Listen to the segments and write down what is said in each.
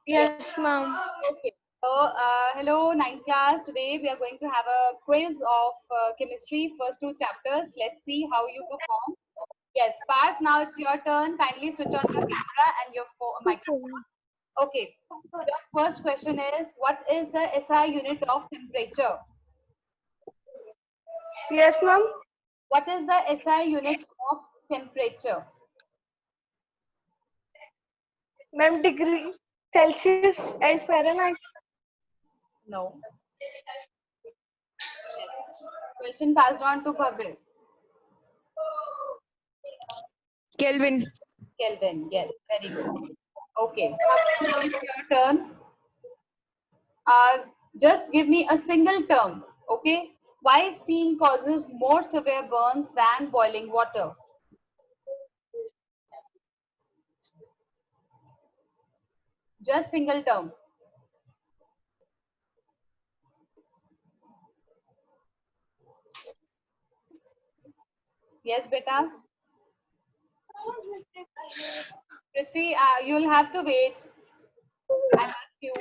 Yes, ma'am. Okay. So, hello, ninth class. Today we are going to have a quiz of chemistry, first two chapters. Let's see how you perform. Yes, Parth, now it's your turn. Kindly switch on your camera and your microphone. Okay. Your first question is, what is the SI unit of temperature? Yes, ma'am. What is the SI unit of temperature? Ma'am, degree Celsius and Fahrenheit. No. Question passed on to Bhavil. Kelvin. Kelvin. Yes, very good. Okay. Bhavil, now it's your turn. Just give me a single term, okay? Why steam causes more severe burns than boiling water? Just single term. Yes, beta. Prithvi, you'll have to wait. I'll ask you.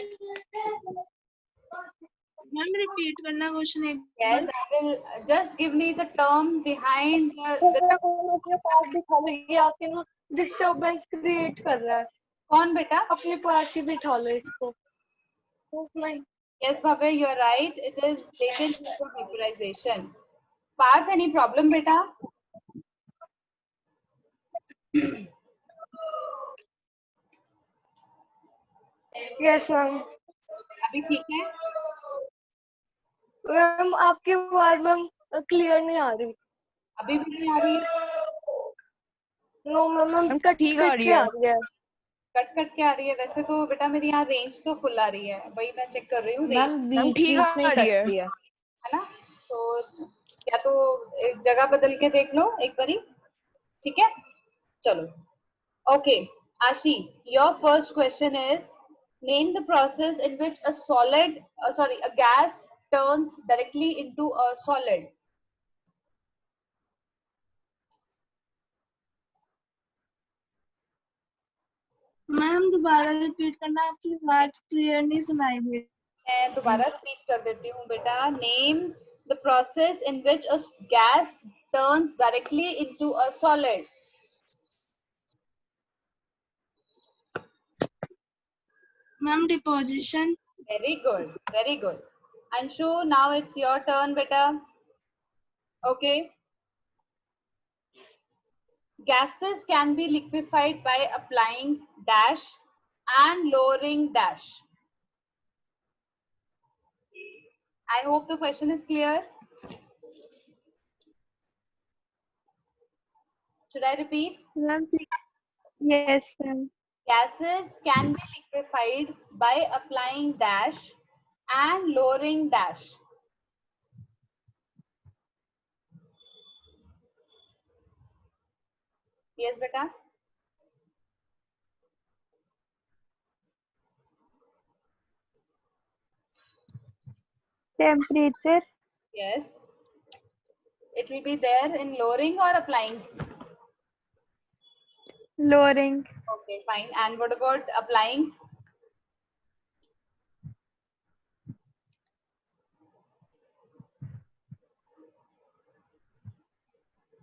Ma'am repeat करना question एक Yes, I will. Just give me the term behind the अपने पास बिठा लो, ये आके ना disturbance create कर रहा है। कौन बेटा? अपने पास ही बिठा लो इसको। नहीं। Yes, Bhavya, you're right. It is latent heat of vaporization. Parth, any problem, beta? Yes ma'am. अभी ठीक है? मैम आपकी आवाज मैम क्लियर नहीं आ रही। अभी भी नहीं आ रही है? नो मैम मैम ठीक आ रही है। आ रही है। कट कट के आ रही है। वैसे तो बेटा मेरी यहाँ रेंज तो फुल आ रही है, वही मैं चेक कर रही हूँ। मैम ठीक आ रही है। है ना? तो या तो एक जगह बदल के देख लो एक बारी, ठीक है? चलो, ओके। आशी, your first question is name the process in which a solid a gas turns directly into a solid. Ma'am दोबारा रिपीट करना, आपकी आवाज क्लियर नहीं सुनाई दे। मैं दोबारा रिपीट कर देती हूँ बेटा। Name the process in which a gas turns directly into a solid. Ma'am deposition. Very good, very good. Anshu, now it's your turn, beta. Okay. Gases can be liquefied by applying dash and lowering dash. I hope the question is clear. Should I repeat? Yes ma'am. Gases can be liquefied by applying dash and lowering dash. Yes, beta. Temperature. Yes. It will be there in lowering or applying. Lowering. Okay, fine. And what about applying?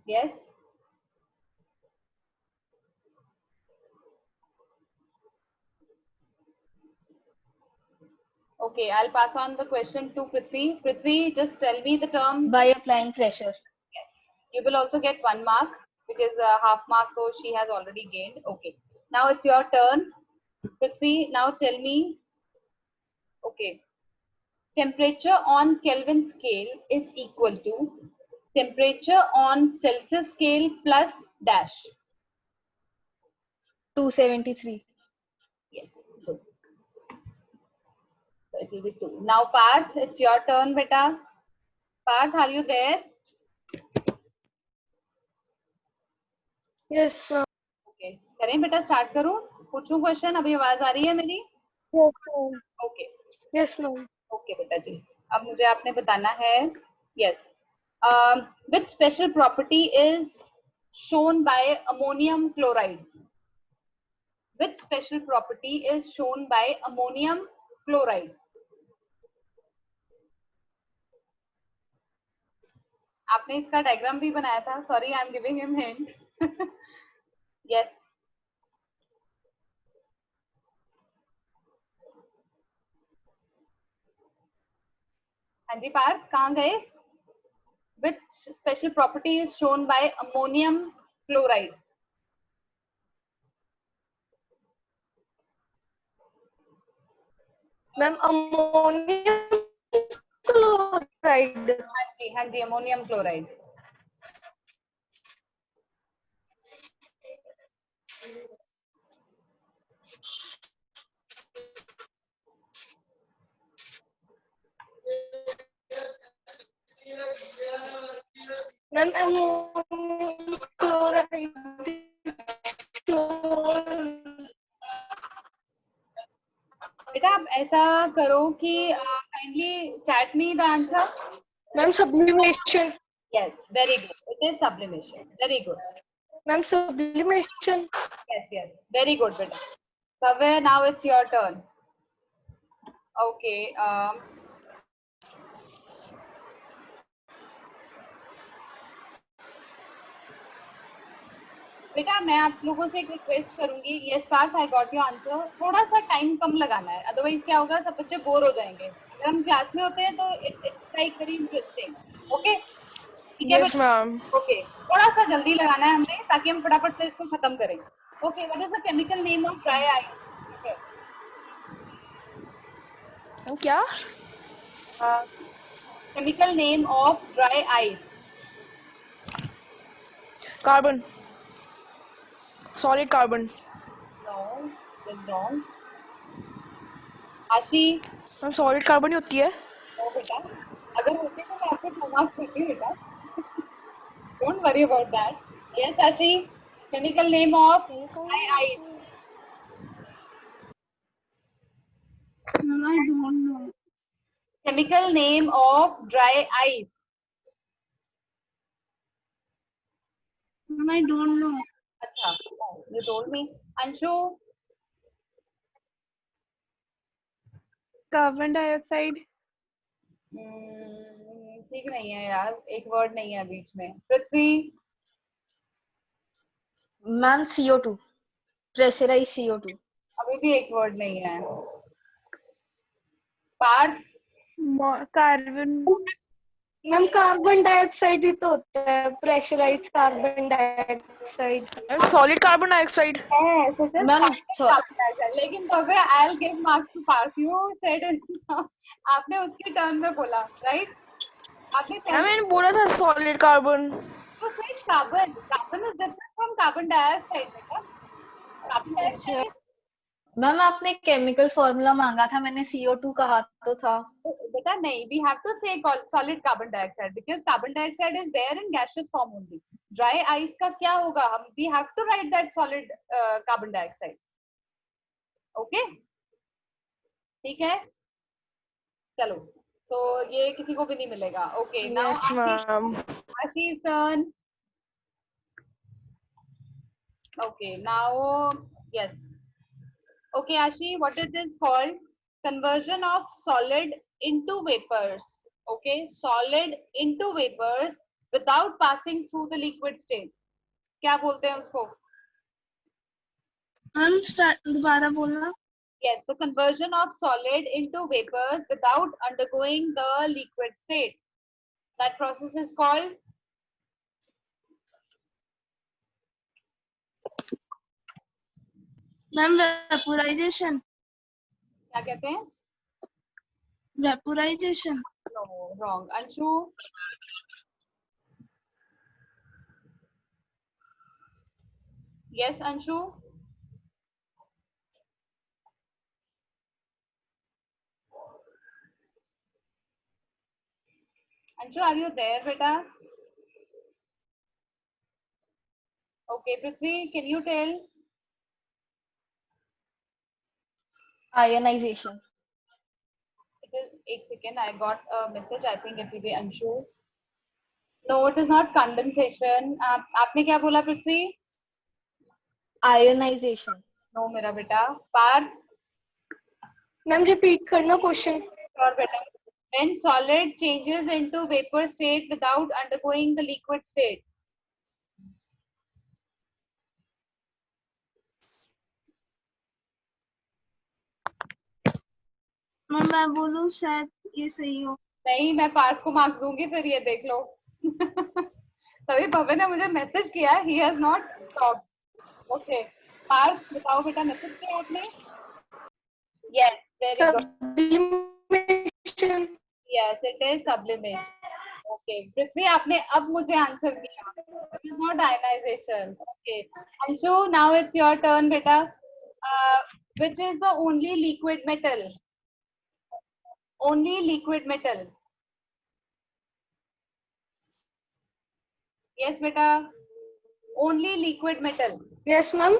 Yes. Okay, I'll pass on the question to Prithvi. Prithvi, just tell me the term. By applying pressure. Yes. You will also get 1 mark because half mark though she has already gained. Okay. Now it's your turn. Prithvi, now tell me. Okay. Temperature on Kelvin scale is equal to temperature on Celsius scale plus dash. 273. Yes. Good. So it will be 2. Now Parth, it's your turn, beta. Parth, are you there? Yes ma'am. Okay, करें बेटा, start करूं? पूछूं question? अभी आवाज आ रही है मेरी? Yes ma'am. Okay yes ma'am. Okay बेटा जी, अब मुझे आपने बताना है। Yes, which special property is shown by ammonium chloride? which special property is shown by ammonium chloride? आपने इसका डायग्राम भी बनाया था. Sorry, I am giving him hint. Yes. हाँ जी पार्थ, कहाँ गए? Which special property is shown by ammonium chloride? Ma'am ammonium chloride. हाँ जी ammonium chloride. Ma'am ammonium chloride. बेटा आप ऐसा करो कि kindly chat me the answer. Ma'am sublimation. Yes, very good. It is sublimation. Very good. Ma'am sublimation. Yes, very good, beta. Kavya, now it's your turn. Okay. बेटा मैं आप लोगों से एक रिक्वेस्ट करूंगी. Yes Parth, I got your answer. थोड़ा सा time कम लगाना है, अदरवाइज क्या होगा, सब बच्चे बोर हो जाएंगे. अगर हम क्लास में होते हैं तो it's like very interesting. Okay ठीक है Yes, ma'am. ओके, थोड़ा सा जल्दी लगाना है हमने, ताकि हम फटाफट से इसको खत्म करें. Okay, what is the chemical name of dry ice? क्या? Chemical name of dry ice. Carbon. Solid carbon. No, that's wrong. Ashi. Ma'am solid carbon ही होती है. नो बेटा, अगर होते तो मैं आपको 2 मार्क्स देती बेटा. Don't worry about that. Yes Ashi, chemical name of dry ice. Ma'am, I don't know. Chemical name of dry ice. Ma'am, I don't know. अच्छा, you told me. Anshu. Carbon dioxide. ठीक नहीं है यार, एक वर्ड नहीं है बीच में. Prithvi. Ma'am CO2. Pressurise CO2. अभी भी एक वर्ड नहीं है. Parth. Carbon. Ma'am carbon dioxide ही तो होता है, pressurised carbon dioxide. Ma'am solid carbon dioxide. Ma'am लेकिन तब I'll give marks to Parth. You said it. आपने उसकी टर्न में बोला, राइट? आपने मैंने बोला था solid carbon. Carbon. Carbon is different from carbon dioxide बेटा. Carbon dioxide. मैम आपने केमिकल फॉर्मूला मांगा था, मैंने CO2 कहा तो था. बेटा नहीं, we have to say solid carbon dioxide because carbon dioxide is there in gaseous form only. Dry ice का क्या होगा, हम we have to write that solid carbon dioxide. Okay? ठीक है, चलो. तो ये किसी को भी नहीं मिलेगा. Okay, now Yes, ma'am. Ashi's turn. Okay, now yes. Okay, Ashi, what is this called? Conversion of solid into vapors. Okay, solid into vapors without passing through the liquid state. क्या बोलते हैं उसको? Ma'am, दोबारा बोलना. Yes, the conversion of solid into vapors without undergoing the liquid state. That process is called? Ma'am, vaporization. क्या कहते हैं? Vaporization. No, wrong. Anshu? Yes, Anshu? Anshu, are you there, beta? Okay, Prithvi, can you tell? Ionization. It is 1 second. I got a message. I think it will be Anshu's. No, it is not condensation. आपने क्या बोला पृथ्वी? Ionization. No मेरा बेटा. Partha. Ma'am repeat करना question. और बेटा. When solid changes into vapor state without undergoing the liquid state. Ma'am मैं बोलूँ शायद ये सही हो. नहीं, मैं पार्थ को मार्क्स दूंगी फिर, ये देख लो. तभी भव्य ने मुझे मैसेज किया. He has not talked. Okay. Partha बताओ बेटा, मैसेज किया आपने? Yes, very good. Sublimation. Yes, it is sublimation. Okay. पृथ्वी, आपने अब मुझे आंसर दिया. It is not ionization. Okay. Anshu, now it's your turn, beta. Which is the only liquid metal? Only liquid metal. Yes, beta. Only liquid metal. Yes, ma'am.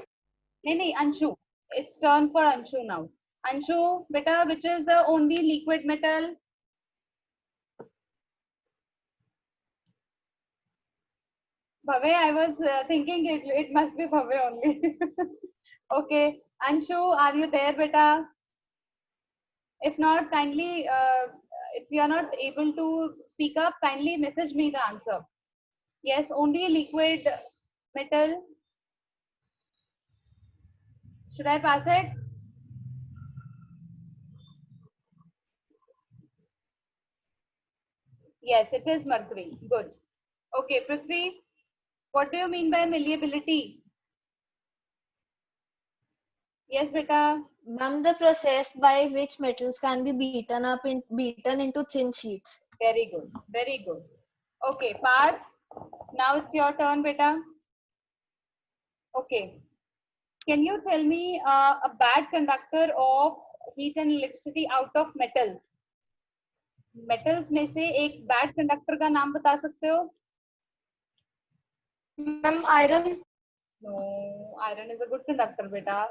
नहीं, Anshu. It's turn for Anshu now. Anshu, beta, which is the only liquid metal? Bhavya, I was thinking it must be Bhavya only. Okay. Anshu, are you there, beta? If not, kindly, if you are not able to speak up, kindly message me the answer. Yes, only liquid metal. Should I pass it? Yes, it is mercury. Good. Okay, Prithvi, what do you mean by malleability? Yes, beta. Ma'am, the process by which metals can be beaten into thin sheets. Very good. Very good. Okay, Parth. Now it's your turn, beta. Okay. Can you tell me a bad conductor of heat and electricity out of metals? Metals में से एक bad conductor का नाम बता सकते हो? Ma'am, iron. No, iron is a good conductor, beta.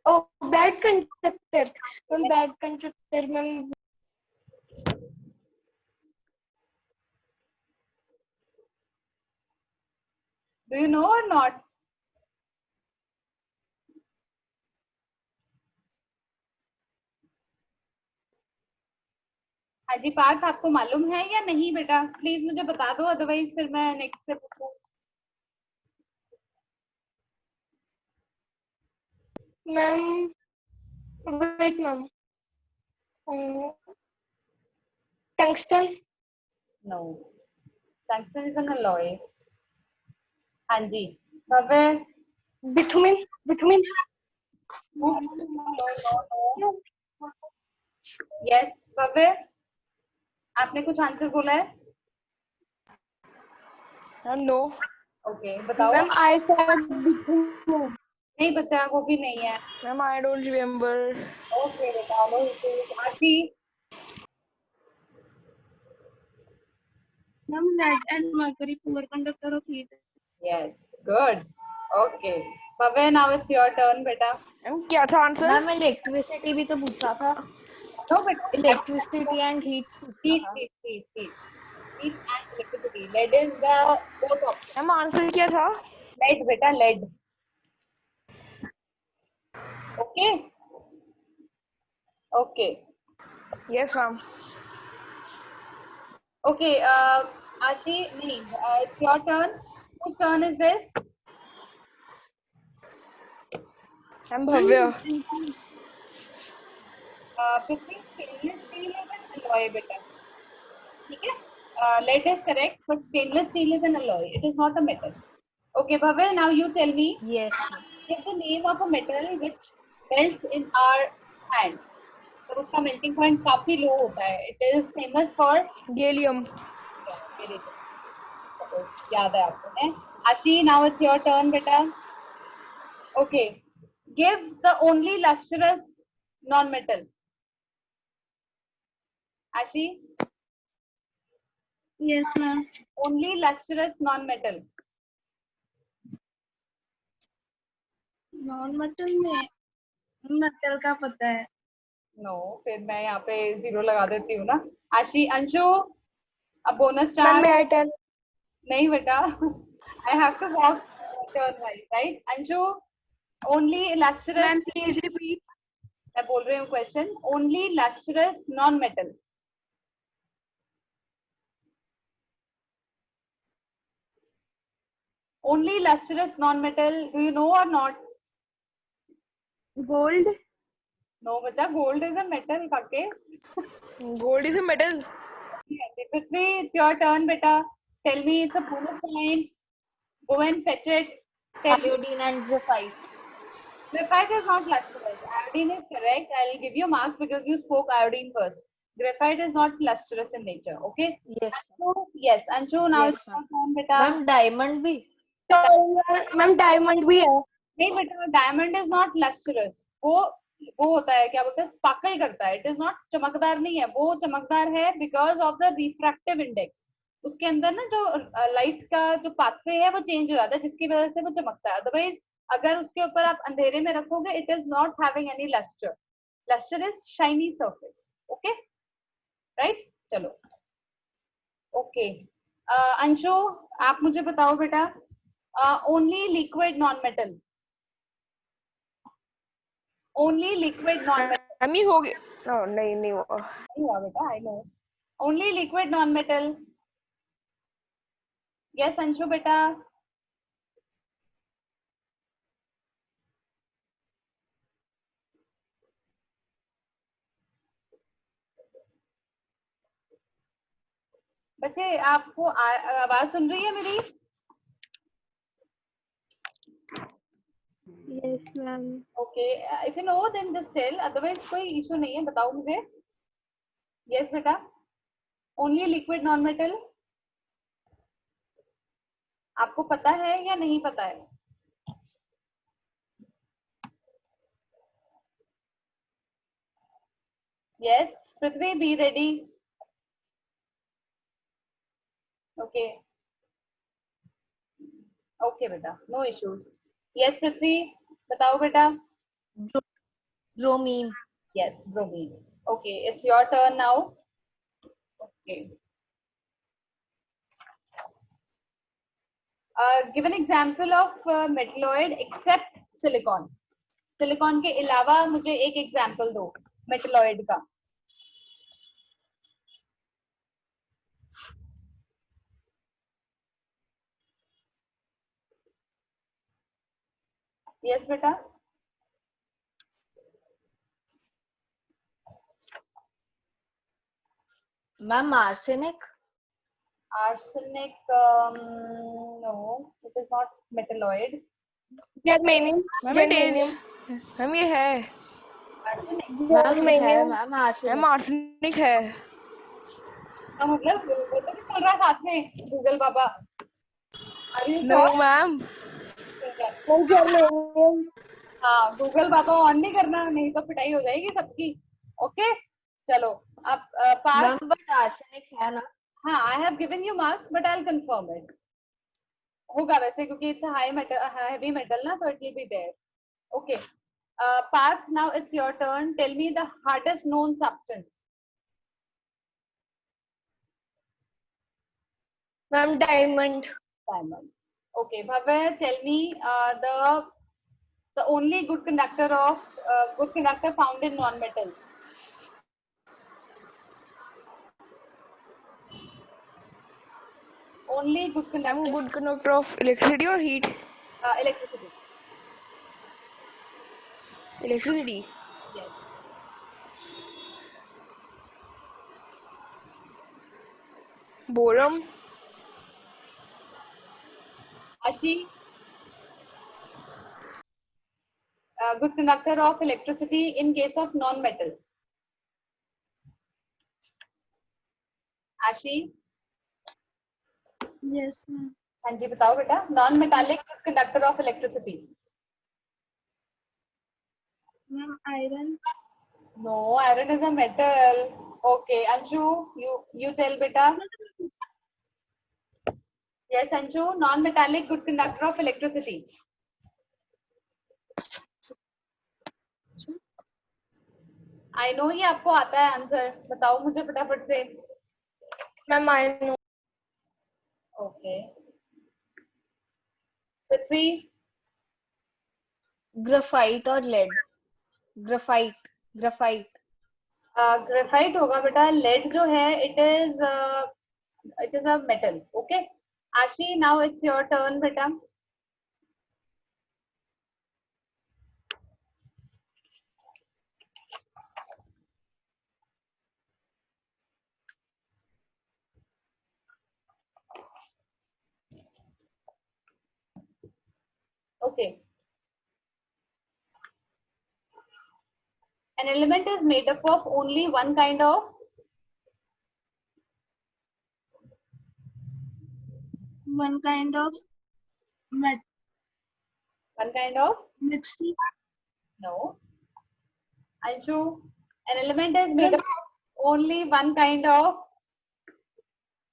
Oh, bad conductor. Ma'am, bad conductor. Ma'am, Do you know or not? हाँ जी पार्थ, आपको मालूम है या नहीं बेटा? प्लीज मुझे बता दो, अदरवाइज फिर मैं नेक्स्ट से पूछूं. ma'am. Wait, ma'am. Tungsten. No. Tungsten is an alloy. हाँ जी. भव्य. Bitumen. Bitumen. No, no. Yes, भव्य. आपने कुछ आंसर बोला है? No. ओके, बताओ. Ma'am, I said bitumen. नहीं बच्चा, वो भी नहीं है. Ma'am, I don't remember. Okay बेटा, नो इश्यूज. आशी. Ma'am lead and mercury poor conductor of heat. Yes, good. Okay. Bhavya, now it's your turn बेटा. Ma'am, क्या था आंसर? मैम इलेक्ट्रिसिटी भी तो पूछा था. No बेटा. इलेक्ट्रिसिटी एंड हीट पूछा था. Heat and electricity. Lead is the both options. Ma'am answer क्या था? Lead बेटा, lead. Okay. Okay. Yes, ma'am. Okay. Ashi, नहीं. It's your turn. Whose turn is this? Ma'am, Bhavya. Prithvi, stainless steel is an alloy बेटा. ठीक है? Lead is correct, but stainless steel is an alloy. It is not a metal. Okay, Bhavya, now you tell me. Yes. Give the name of a metal which melts in our hand. तो उसका melting point काफी low होता है. It is famous for. Gallium. Very good. याद है आपको है? Ashi, now it's your turn, बेटा. Okay. Give the only lustrous non-metal. Ashi, Yes ma'am. only lustrous non-metal. Non metal में मेटल का पता है. No, फिर मैं यहाँ पे 0 लगा देती हूँ ना. आशी, अंशु, अब bonus Ma'am, chance. may I tell? नहीं बेटा. I have to walk turn wise, right? Anshu, only lustrous, ma'am please repeat. मैं बोल रही हूँ question, only lustrous non metal. Only lustrous non metal, do you know or not? Gold. No बच्चा, gold is a metal काके. Gold is a metal. Prithvi, it's your turn beta. Tell me, it's a bonus point. Go and fetch it. Tell me. Iodine and graphite. Graphite is not lustrous. Iodine is correct. I'll give you marks because you spoke iodine first. Graphite is not lustrous in nature. Okay. Yes. So yes, Anshu, now Yes, it's ma'am. your turn, beta. Ma'am, diamond भी. तो ma'am diamond भी है. नहीं बेटा, diamond is not lustrous. वो होता है, क्या बोलते हैं, स्पार्कल करता है. इट इज नॉट चमकदार नहीं है. वो चमकदार है because of the refractive index. उसके अंदर ना जो लाइट का जो पाथवे है वो चेंज हो जाता है, जिसकी वजह से वो चमकता है. अदरवाइज अगर उसके ऊपर आप अंधेरे में रखोगे, it is not having any lustre. Lustre is shiny surface. Okay, right. चलो, ओके. अंशु, आप मुझे बताओ बेटा, only liquid non metal. Only liquid non metal. हम ही हो गए. नहीं हुआ. नहीं हुआ बेटा, I know. Only liquid non metal. Yes Anshu बेटा. बच्चे, आपको आवाज सुन रही है मेरी? Yes ma'am. Okay, if you know then just tell, otherwise कोई इशू नहीं है. बताओ मुझे. यस बेटा, ओनली लिक्विड नॉन मेटल. आपको पता है या नहीं पता है? Yes Prithvi, be ready. Okay, okay बेटा, नो इश्यूज. यस पृथ्वी, बताओ बेटा. Bromine. Yes, bromine. Okay, it's your turn now. Okay. Give an example of metalloid except silicon. Silicon के अलावा मुझे एक example दो metalloid का. Yes बेटा. Ma'am, arsenic. Arsenic, no, it is not metalloid. Germanium. हम it is. हम ये है. Arsenic Ma'am, ये है ma'am arsenic. हम arsenic है. का मतलब वो तो चल रहा है साथ में. Google Baba. Are you No sure? ma'am. Germanium. हाँ, गूगल बाबा ऑन नहीं करना, नहीं तो पिटाई हो जाएगी सबकी. ओके, चलो अब पार्ट. Ma'am, but arsenic है ना. हाँ, I have given you marks but I will confirm it. होगा वैसे, क्योंकि it's high metal, heavy metal ना, तो it will be there. Okay, Parth, now it's your turn. Tell me the hardest known substance. Ma'am diamond. Diamond. Okay Bhavya, tell me the only good conductor found in non-metals. Only good I'm conductor. good conductor of electricity or heat. Electricity. Electricity. Yes. Boron. Ashi. Good conductor of electricity in case of non-metal. Ashi. Yes ma'am. हाँ जी बताओ बेटा. Non-metallic good conductor of electricity. Ma'am iron. No, iron is a metal. Okay, Anshu, you tell beta. Yes, Anshu, non-metallic good conductor of electricity. I know ये आपको आता है answer. बताओ मुझे फटाफट से. Ma'am I know. Okay. Prithvi. Graphite और lead. Graphite. Graphite होगा बेटा. लेड जो है it is a metal. Okay, Ashi, now it's your turn बेटा. Okay, an element is made up of only one kind of One kind of mixture. No. Anshu, an element is made up of only one kind of.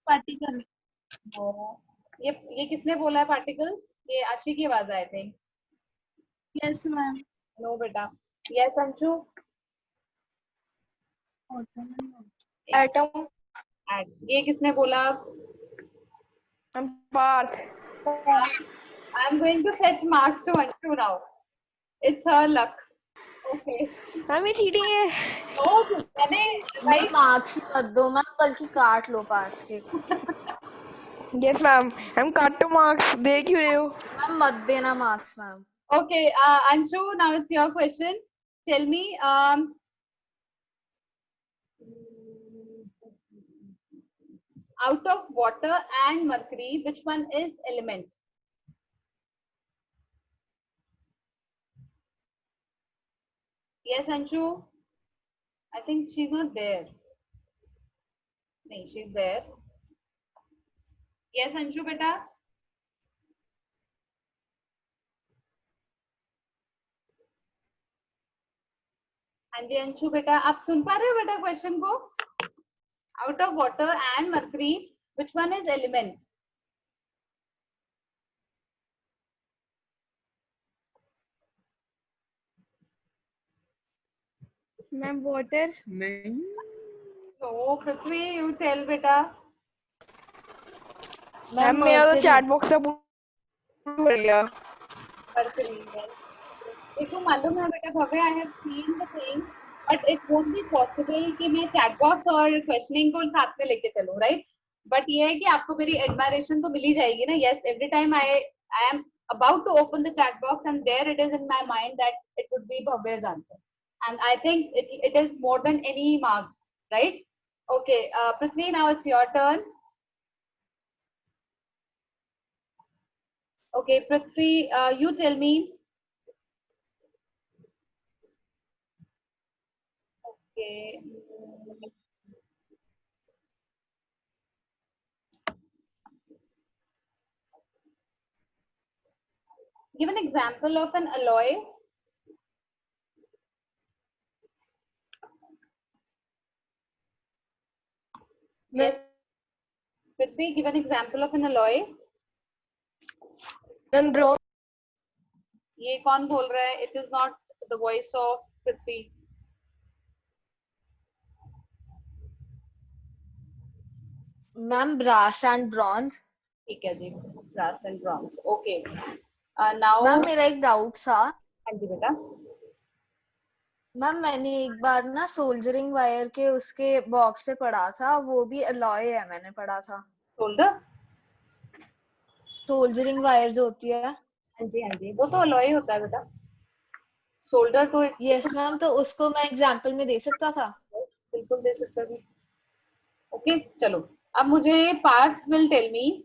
particle. No. ये किसने बोला है particles? ये आशी की आवाज I think. Yes, ma'am. No बेटा. Yes, Anshu. Atom. And ये किसने बोला? I'm Parth. I'm going to fetch marks to Anshu now. It's her luck. Okay. Ma'am ये चीटिंग है. No, मैंने मैम मार्क्स मत दो मैम, बल्कि काट लो पास के. Yes ma'am. I'm cut to marks. देख क्यों रहे हो? मैम मत देना marks ma'am. Okay, Anshu, now it's your question. Tell me, out of water and mercury, which one is element? Yes, Anshu. I think she's not there. No, she's there. Yes, Anshu, beta. हाँ जी अंशु बेटा, आप सुन पा रहे हो बेटा question को? Out of water and mercury which one is element? Ma'am, water. नहीं. तो पृथ्वी, यू टेल बेटा. मैम मेरा तो चैट बॉक्स से पूछ लिया. मर्करी है. देखो मालूम है बेटा Bhavya, I have seen the thing but it won't be possible कि मैं चैट बॉक्स और क्वेश्चनिंग को साथ में लेके चलूं, राइट? बट ये है कि आपको मेरी एडमायरेशन तो मिल ही जाएगी ना. Yes, every time I am about to open the chat box and there it is in my mind that it would be Bhavya's answer, and I think it is more than any marks, right? Okay, Prithvi, now it's your turn. Okay, Prithvi, you tell me. Okay. Give an example of an alloy. Yes. Prithvi, give an example of an alloy. Then bronze. ये कौन बोल रहा है? It is not the voice of Prithvi. Ma'am brass and bronze. ठीक है जी, brass and bronze. Okay. Now. Ma'am मेरा एक डाउट था. हाँ जी बेटा. मैम मैंने एक बार ना सोल्जरिंग वायर के उसके बॉक्स पे पढ़ा था, वो भी अलॉय है मैंने पढ़ा था. Solder. सोल्जरिंग वायर जो होती है. हाँ जी, वो तो alloy होता है बेटा. Solder तो यस मैम, तो उसको मैं एग्जांपल में दे सकता था. yes, बिल्कुल दे सकता है. ओके, चलो अब मुझे पार्थ विल टेल मी.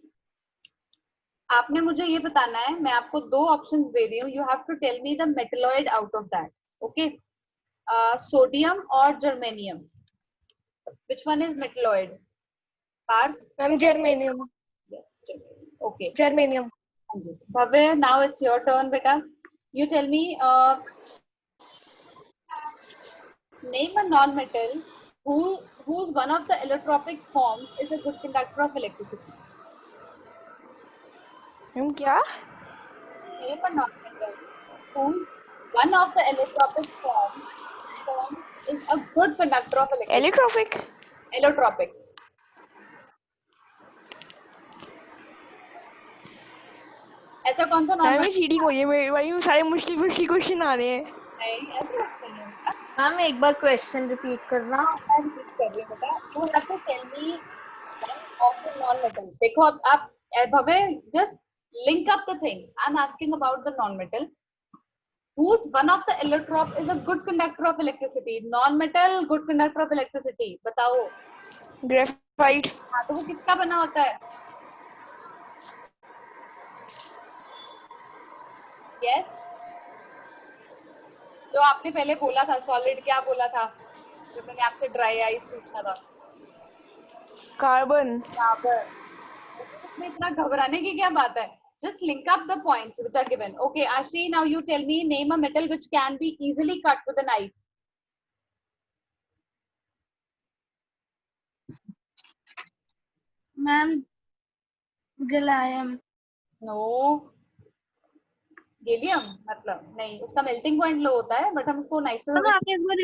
आपने मुझे ये बताना है, मैं आपको दो ऑप्शंस दे रही हूँ. You have to tell me the metalloid out of that. Okay, sodium और germanium, which one is metalloid? Parth. Ma'am germanium. Yes, okay. Germanium. हाँ जी. Bhavya, now it's your turn बेटा. You tell me, name a non-metal whose one of the allotropic forms is a good conductor of electricity. हम क्या? Name a non-metal whose one of the allotropic forms is a good conductor of electricity. Allotropic. Allotropic. ऐसा कौन सा ma'am non ये cheating हो रही है मेरे भाई में सारे मुश्किल मुश्किल क्वेश्चन आ रहे हैं। नहीं, ऐसा बात नहीं है। मैम एक बार क्वेश्चन रिपीट करना। हाँ, मैं repeat कर रही हूँ बेटा। You have to tell me one of the non-metal. देखो अब आप भवे just link up the things. I'm asking about the non-metal. Whose one of the allotrope is a good conductor of electricity? Non-metal good conductor of electricity. बताओ। Graphite. हाँ तो वो किसका बना होता है? Yes. जो आपने पहले बोला था सॉलिड, क्या बोला था जब मैंने आपसे ड्राई आइस पूछा था? कार्बन। कार्बन। इसमें इतना घबराने की क्या बात है? Just link up the points which are given. Okay, Ashi, now you tell me, name a metal which can be easily cut with a knife. Ma'am gallium. No. Gallium मतलब नहीं, उसका मेल्टिंग पॉइंट लो होता है, but हम उसको knife से ma'am आप एक बार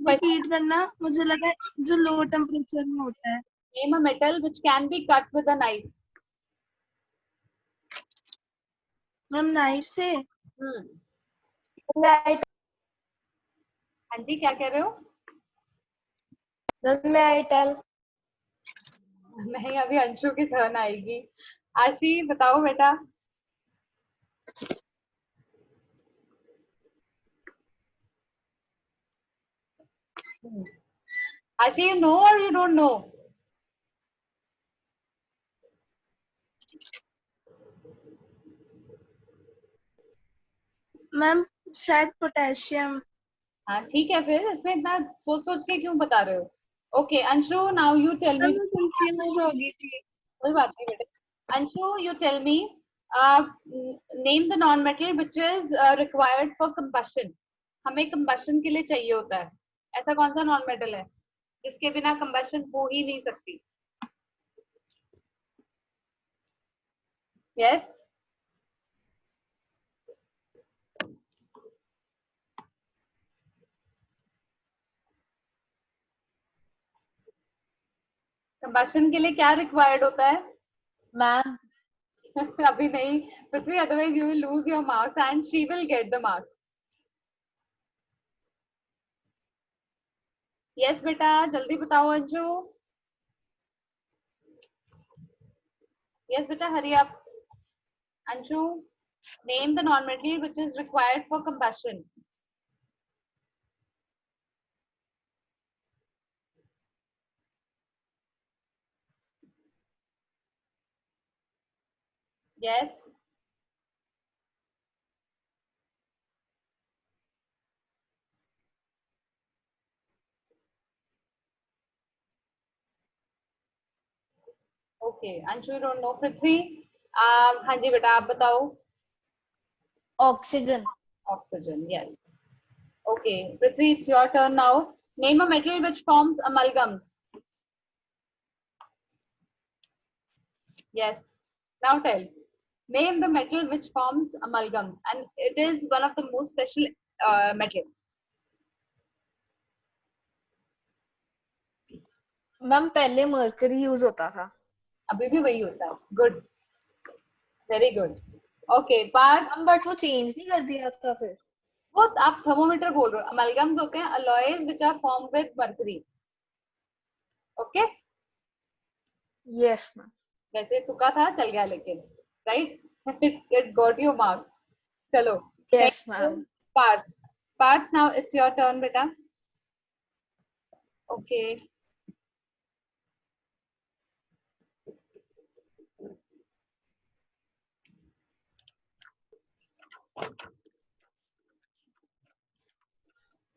रिपीट करना, मुझे लगा जो लो टेम्परेचर में होता है। name a metal which can be cut with a knife. Ma'am knife से? Metal. हाँ जी, क्या कह रहे हो? Metal. नहीं, अभी अंशु की टर्न आएगी। आशी बताओ बेटा। Ashi, you know or you don't know? Ma'am शायद पोटेशियम। हाँ ठीक है, फिर इसमें इतना सोच सोच के क्यों बता रहे हो? Okay Anshu, now you tell me. Ma'am मैं कंफ्यूज हो गई थी। कोई बात नहीं बेटे। Anshu, you tell me, name the non metal which is required for combustion. हमें कंबशन के लिए चाहिए होता है, ऐसा कौन सा नॉन मेटल है जिसके बिना कंबशन हो ही नहीं सकती? यस। कंबशन के लिए क्या रिक्वायर्ड होता है? मैम अभी नहीं Prithvi, otherwise you will lose your marks and she will get the marks. Yes बेटा, जल्दी बताओ अंशु। यस बेटा, hurry up. Anshu, name the non metal which is required for combustion. Yes. Okay Anshu, you don't know. Prithvi, हाँ जी बेटा, आप बताओ। Oxygen. Oxygen, yes. Okay Prithvi, it's your turn now. Name a metal which forms amalgams. Yes. Now tell. Name the metal which forms amalgam, and it is one of the most special metal. Ma'am पहले mercury use होता था। अभी भी वही होता है। Good. Very good. Okay. Part. Ma'am but वो change नहीं कर दिया था फिर। वो आप थर्मोमीटर बोल रहे हो। Amalgams होते हैं alloys which are formed with mercury. Okay. Yes ma'am. वैसे तुक्का था, चल गया लेकिन। Right? It got you marks. चलो। Yes Next ma'am. is part. Part, now it's your turn बेटा। Okay.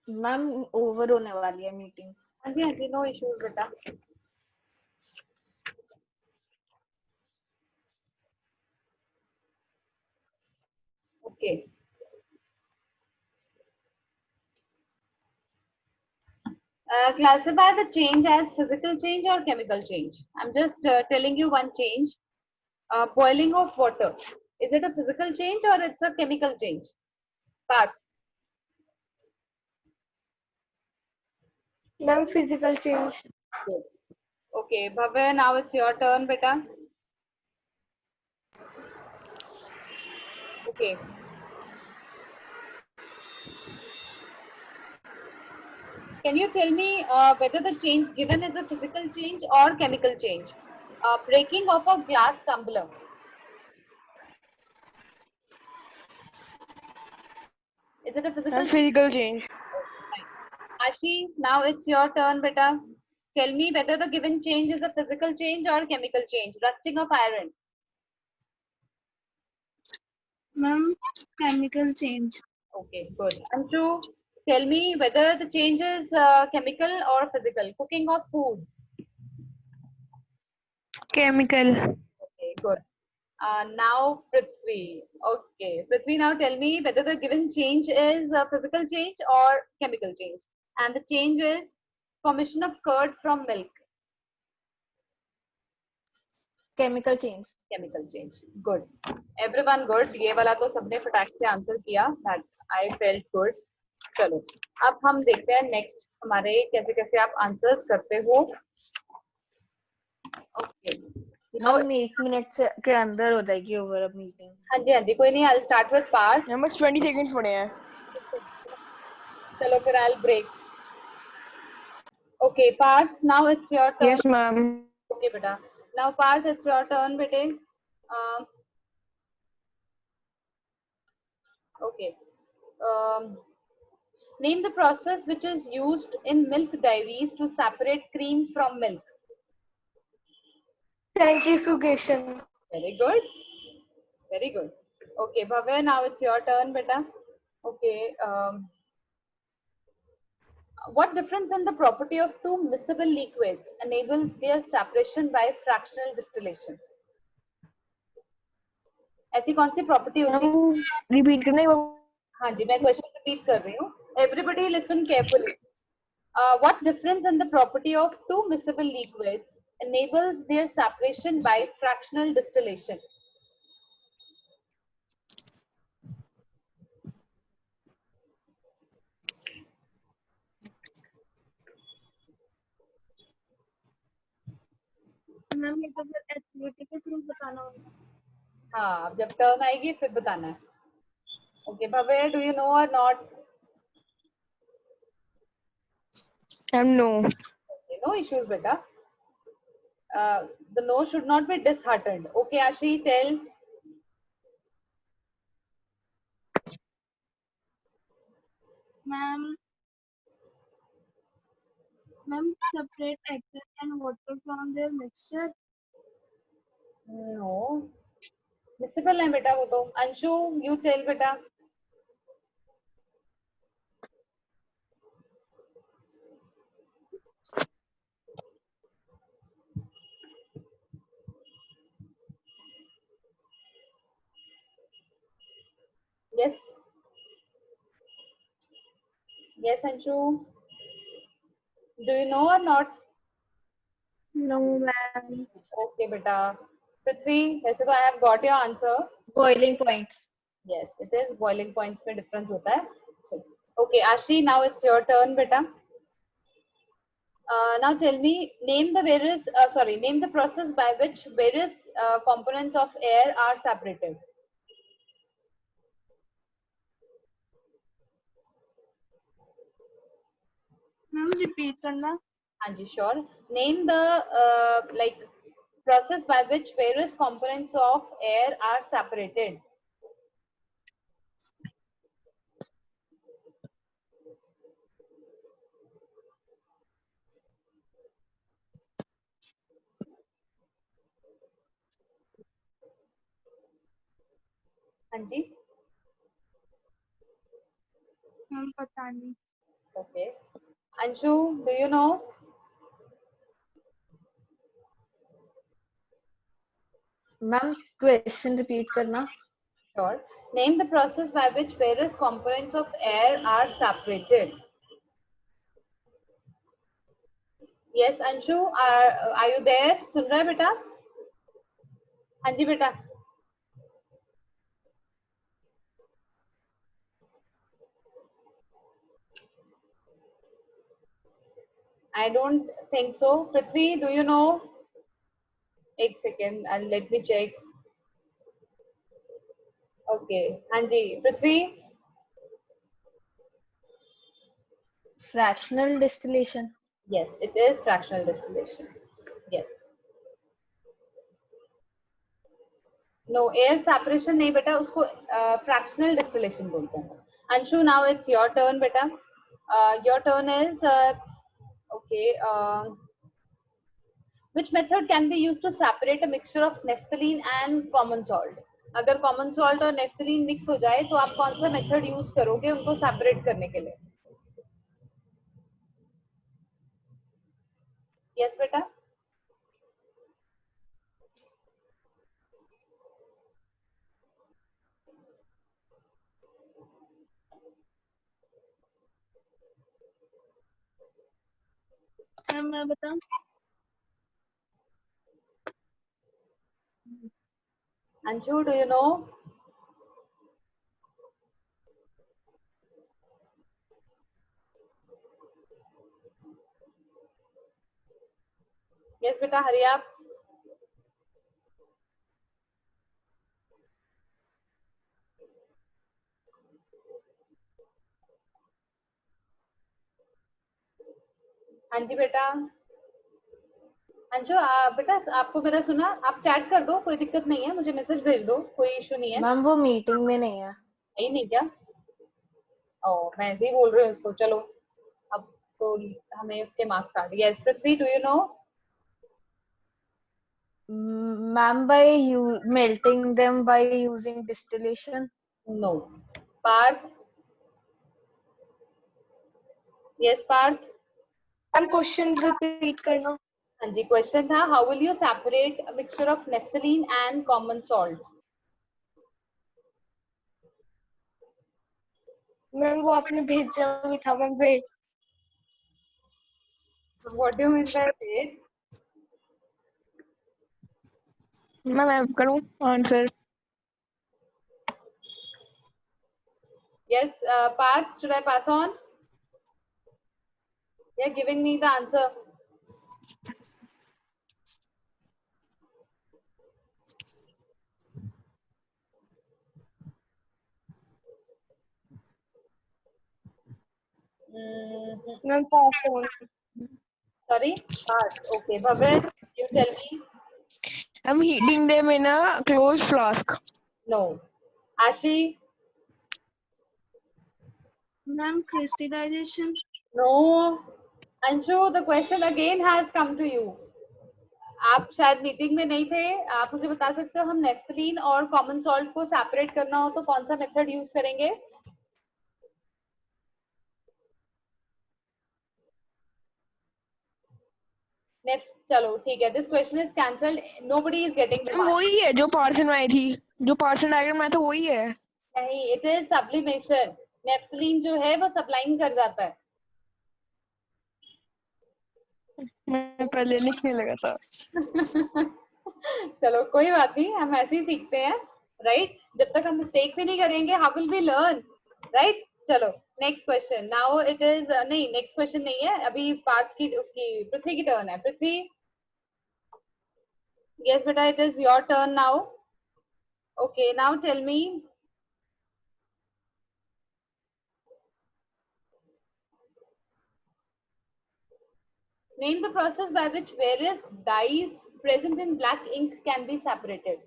मैम ओवर होने वाली है मीटिंग। हाँ जी, नो इश्यूज बेटा। Okay. Classify the change as physical change or chemical change. I'm just telling you one change. Boiling of water. Is it a physical change or it's a chemical change? Part. Ma'am, physical change. Good. Okay, Bhavya, now it's your turn, beta. Okay. Can you tell me whether the change given is a physical change or chemical change? Breaking of a glass tumbler. Is it a physical And change? physical change. Okay, fine. Ashi, now it's your turn, beta. Tell me whether the given change is a physical change or chemical change. Rusting of iron. Ma'am, chemical change. Okay, good. Anshu, tell me whether the change is chemical or physical. Cooking of food. Chemical. Okay, good. Now Prithvi. Okay, Prithvi, now tell me whether the given change is a physical change or chemical change. And the change is formation of curd from milk. Chemical change. Chemical change. Good. Everyone good. ये वाला तो सबने फटाक से answer किया. That I felt good. चलो अब हम देखते हैं नेक्स्ट हमारे कैसे कैसे आप आंसर्स करते हो. ओके. हम 1 मिनट से के अंदर हो जाएगी ओवर अब मीटिंग. हाँ जी कोई नहीं. I'll start with Parth. यहाँ बस 20 seconds पड़े हैं. चलो फिर I'll break. Okay, Parth. Now it's your turn. Yes, ma'am. Okay, beta. Now Parth, it's your turn, bete. Okay. Name the process which is used in milk dairies to separate cream from milk. Centrifugation. Very good. Very good. Okay, Bhavya, now it's your turn, beta. Okay. What difference in the property of two miscible liquids enables their separation by fractional distillation? ऐसी कौन सी property होती है? Repeat करना. हाँ जी, मैं question repeat कर रही हूँ. Everybody listen carefully. What difference in the property of two miscible liquids enables their separation by fractional distillation? Ma'am ये तो फिर एक्टिविटी के थ्रू बताना होगा. हाँ, अब जब टर्न आएगी फिर बताना है. Okay, Bhavya, do you know or not? No. Okay, no issues, beta. The no should not be disheartened. Okay, Ashi, tell. Ma'am, separate acid and water from their mixture. No. Miscible है बेटा वो तो. Anshu, you tell बेटा. Yes. Yes, Anshu. Do you know or not? No, ma'am. Okay, beta. Prithvi, वैसे तो I have got your answer. Boiling points. Yes, it is boiling points में difference होता है. So, okay, Ashi, now it's your turn, beta. Now tell me, name the process by which various components of air are separated. Ma'am repeat करना. हाँ जी, sure. Name the process by which various components of air are separated. हाँ जी. Ma'am पता नहीं. Okay. Anshu, do you know? Ma'am question repeat करना. Sure. Name the process by which various components of air are separated. Yes, Anshu, are you there? सुन रहा है बेटा? हाँ जी बेटा. I don't think so. Prithvi, do you know? एक second, and let me check. Okay. हाँ जी, पृथ्वी. Fractional distillation. Yes, it is fractional distillation. Yes. No, air separation नहीं बेटा, उसको fractional distillation बोलते हैं. Anshu, now it's your turn बेटा. Your turn is okay. Which method can be used to separate a mixture of naphthalene and common salt? अगर common salt और naphthalene mix हो जाए तो आप कौन सा method use करोगे उनको separate करने के लिए? Yes बेटा. मैम मैं बताऊं? Anshu, do you know? Yes बेटा, hurry up. हाँ जी बेटा. अंशु बेटा आपको मेरा सुना? आप चैट कर दो, कोई दिक्कत नहीं है, मुझे मैसेज भेज दो, कोई इशू नहीं है. मैम वो मीटिंग में नहीं है. यही नहीं क्या? ओ, मैं ऐसे ही बोल रही हूँ उसको. चलो अब तो हमें उसके मार्क्स काट. Yes Prithvi, do you know? Ma'am, by melting them by using distillation. No. Parth. Yes Parth. Ma'am question repeat करना. हाँ जी, क्वेश्चन था how will you separate a mixture of naphthalene and common salt? Ma'am वो आपने भेजा भी था ma'am. Wait. What do you mean by this? मैं करूँ answer. Yes, Parth, should I pass on? You're giving me the answer. Ma'am pass on. Sorry, Parth. Okay, Bhavet, you tell me. I'm heating them in a closed flask. No. Ashi? Ma'am crystallization. No. Anshu, the question again has come to you. आप शायद meeting में नहीं थे. आप मुझे बता सकते हो हम नेफ्थलीन और कॉमन सॉल्ट को सेपरेट करना हो तो कौन सा मेथड यूज करेंगे? चलो ठीक है. This question is cancelled. Nobody is getting the marks. वही है जो पार्सन में आई थी, जो पार्सन डायग्राम में आया था वही है. नहीं, इट इज सब्लिमेशन. नेफ्थलीन जो है वो सप्लाइंग कर जाता है. मैं पहले लिखने लगा था. चलो कोई बात नहीं, हम ऐसे ही सीखते हैं. राइट, जब तक हम मिस्टेक्स ही नहीं करेंगे how will we learn? Right. चलो next question. Now it is नहीं, नेक्स्ट क्वेश्चन नहीं है अभी. पार्थ की उसकी पृथ्वी की टर्न है. पृथ्वी. यस बेटा, it is your turn now. Okay, now tell me. Name the process by which various dyes present in black ink can be separated.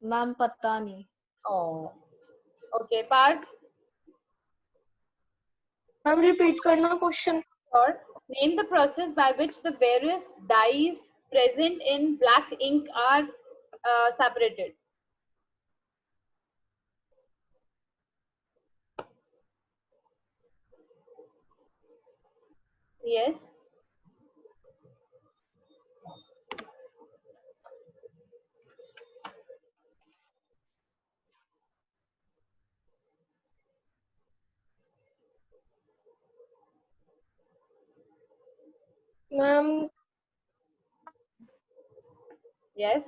Ma'am पता नहीं. Oh, okay. Parth. Ma'am repeat करना question. Or name the process by which the various dyes present in black ink are separated. Yes. Ma'am Yes.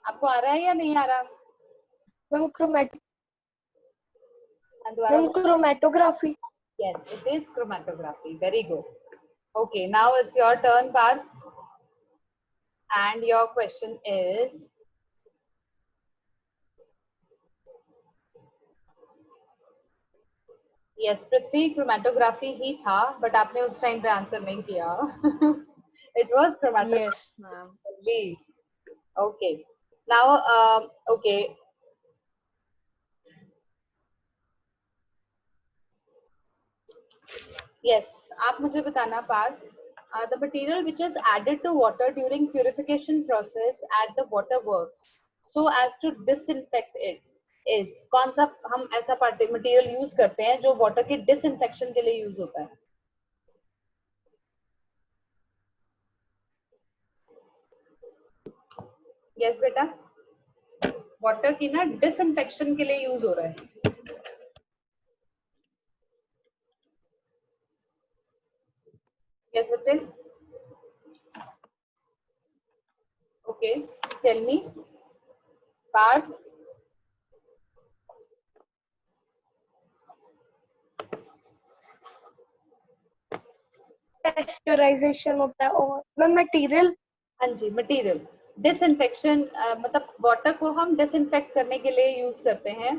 आपको आ रहा है या नहीं आ रहा? Ma'am chromatic. दोबारा ma'am chromatography. yes, it is chromatography. Very good. Okay, now it's your turn, Parth. And your question is, yes, Prithvi chromatography ही था, but आपने उस टाइम पे आंसर नहीं किया. It was chromatography. Yes, ma'am. only. Okay. Now, okay. Yes, आप मुझे बताना Partha. The material which is added to water during purification process at the water works so as to disinfect it is कौन सा हम ऐसा material use करते हैं जो वाटर के डिसइंफेक्शन के लिए यूज होता है? यस बेटा, वाटर की ना डिसइंफेक्शन के लिए यूज हो रहा है. यस बच्चे. Okay, tell me Parth. Texturization होता है और मैम मटेरियल. हाँ जी, मटेरियल डिसइंफेक्शन मतलब वाटर को हम डिसइंफेक्ट करने के लिए यूज करते हैं.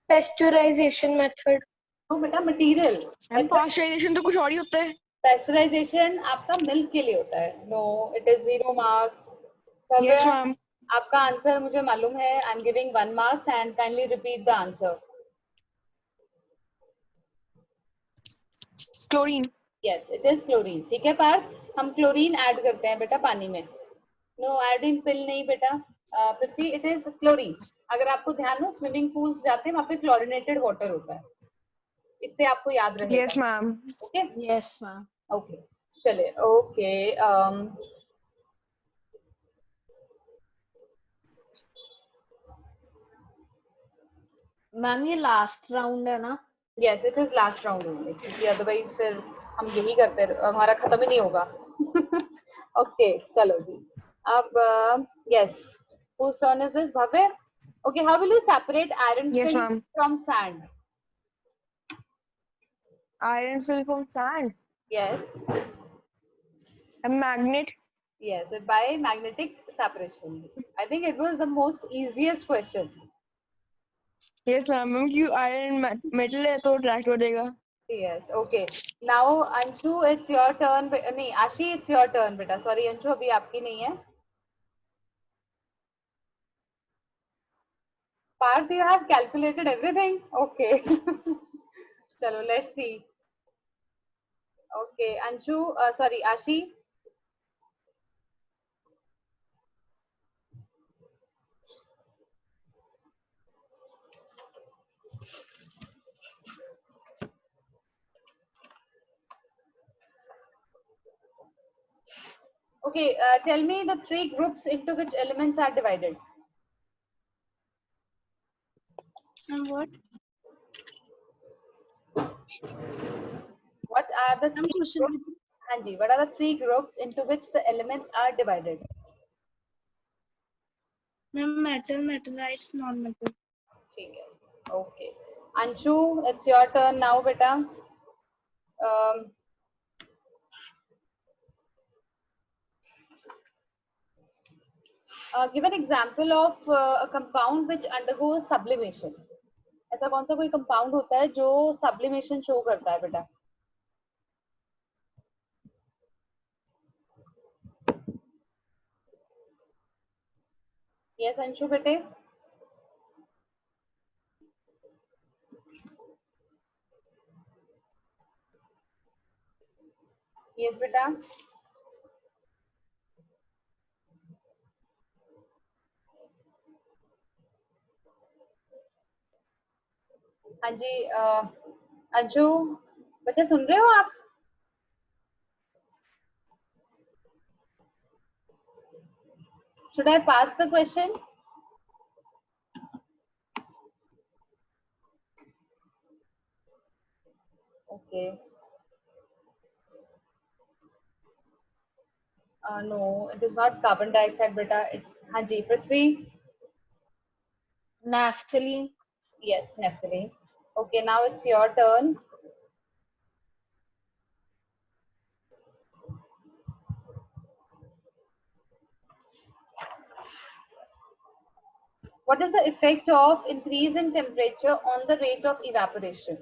Pasteurization method. तो बेटा मटेरियल पास्चराइजेशन तो कुछ और ही होता है. पेस्चराइजेशन आपका मिल्क के लिए होता है. No, it is 0 marks. Yes, ma'am. आपका आंसर मुझे मालूम है. I am giving 1 marks and kindly repeat the answer. Chlorine. Yes, it is chlorine. ठीक है पार्थ, हम क्लोरीन ऐड करते हैं बेटा पानी में. नो आयोडीन पिल नहीं बेटा. पृथ्वी, इट इज क्लोरीन. अगर आपको ध्यान हो, स्विमिंग पूल्स जाते हैं वहां पे क्लोरिनेटेड वाटर होता है. इससे आपको याद रहेगा. Yes, ma'am. Okay. Yes, ma'am. Okay, चले. ओके, मैम ये लास्ट राउंड है ना? Yes, it is last round only, क्योंकि अदरवाइज फिर हम यही करते हमारा खत्म ही नहीं होगा. ओके, चलो जी. अब yes, whose turn is this? Bhavya. Okay, how will you separate iron Yes, film ma'am. from sand? Iron film from sand. Yes, A magnet. yes, by magnetic separation. I think it was the most easiest question. Yes, ma'am. क्योंकि iron metal है तो attract हो जाएगा. Yes, okay. Now Anshu, it's your turn. नहीं, Ashi, it's your turn बेटा. Sorry Anshu, अभी आपकी नहीं है. Parth, you have calculated everything. Okay. चलो, let's see. Okay, Anshu, sorry, Ashi. Okay, tell me the 3 groups into which elements are divided. And what? What are the I'm 3 question. groups? Hanji, what are the 3 groups into which the elements are divided? Metal, metalites, non-metal. ठीक है. Okay. Anshu, it's your turn now, beta. Give an example of a compound which undergoes sublimation. ऐसा कौन सा कोई compound होता है जो sublimation show करता है बेटा? यस अंशु बेटे. यस बेटा. हाँ जी, अंशु बच्चे सुन रहे हो आप? Should I pass the question? Okay. No, it is not carbon dioxide, beta. हाँ जी, पृथ्वी. Naphthalene. Yes, Nephilim. Okay, now it's your turn. What is the effect of increase in temperature on the rate of evaporation?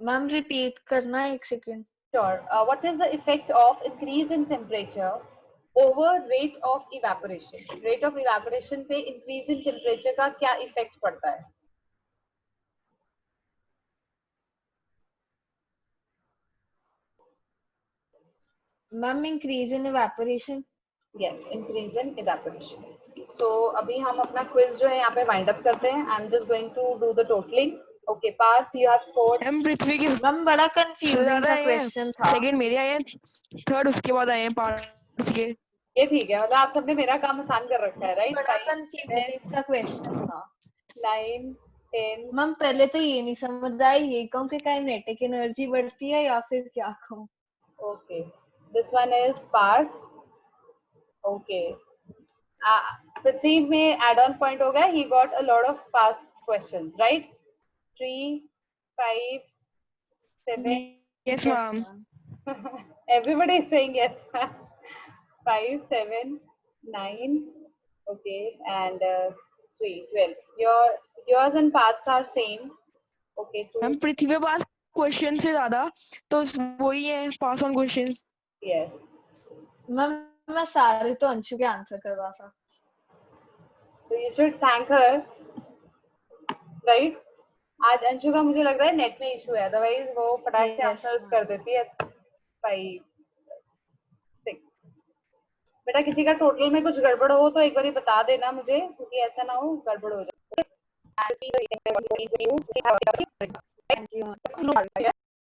Ma'am repeat करना 1 second. Sure. What is the effect of increase in temperature over rate of evaporation? Rate of evaporation पे increase in temperature का क्या effect पड़ता है? Ma'am increase in evaporation. Yes, increase in evaporation. So अभी हम अपना quiz जो है यहाँ पे wind up करते हैं. I'm just going to do the totaling. Okay, Parth, you have scored. Ma'am Prithvi के मैम बड़ा कंफ्यूजिंग ज्यादा सा आए हैं. क्वेश्चन था. सेकंड मेरे आए हैं, थर्ड उसके बाद आए हैं पार्थ के. ये ठीक है, मतलब आप सबने मेरा काम आसान कर रखा है, right? बड़ा कंफ्यूजिंग सा क्वेश्चन था. 9, 10. मैम पहले तो ये नहीं समझ आया, ये कहूँ कि काइनेटिक एनर्जी बढ़ती है या फिर क्या कहूँ. Okay, this one is Parth. Okay. पृथ्वी में add-on point हो गया. He got a lot of past questions, right? 3, 5, 7. Yes ma'am. Everybody is saying yes. 5, 7, 9. Okay, and 3, 12. Yours and Parth's are same. Okay, 2. Ma'am Prithvi के पास question से ज्यादा तो वही है pass on questions. Yes. Ma'am मैं सारे तो अंशु के आंसर करवा था. So you should thank her, right? आज अंशु का मुझे लग रहा है नेट में इशू है, अदरवाइज वो फटाक से Yes, आंसर्स ma'am. कर देती है. 5, 6. बेटा किसी का टोटल में कुछ गड़बड़ हो तो एक बार बता देना मुझे, क्योंकि ऐसा ना हो गड़बड़ हो जाए. Thank you.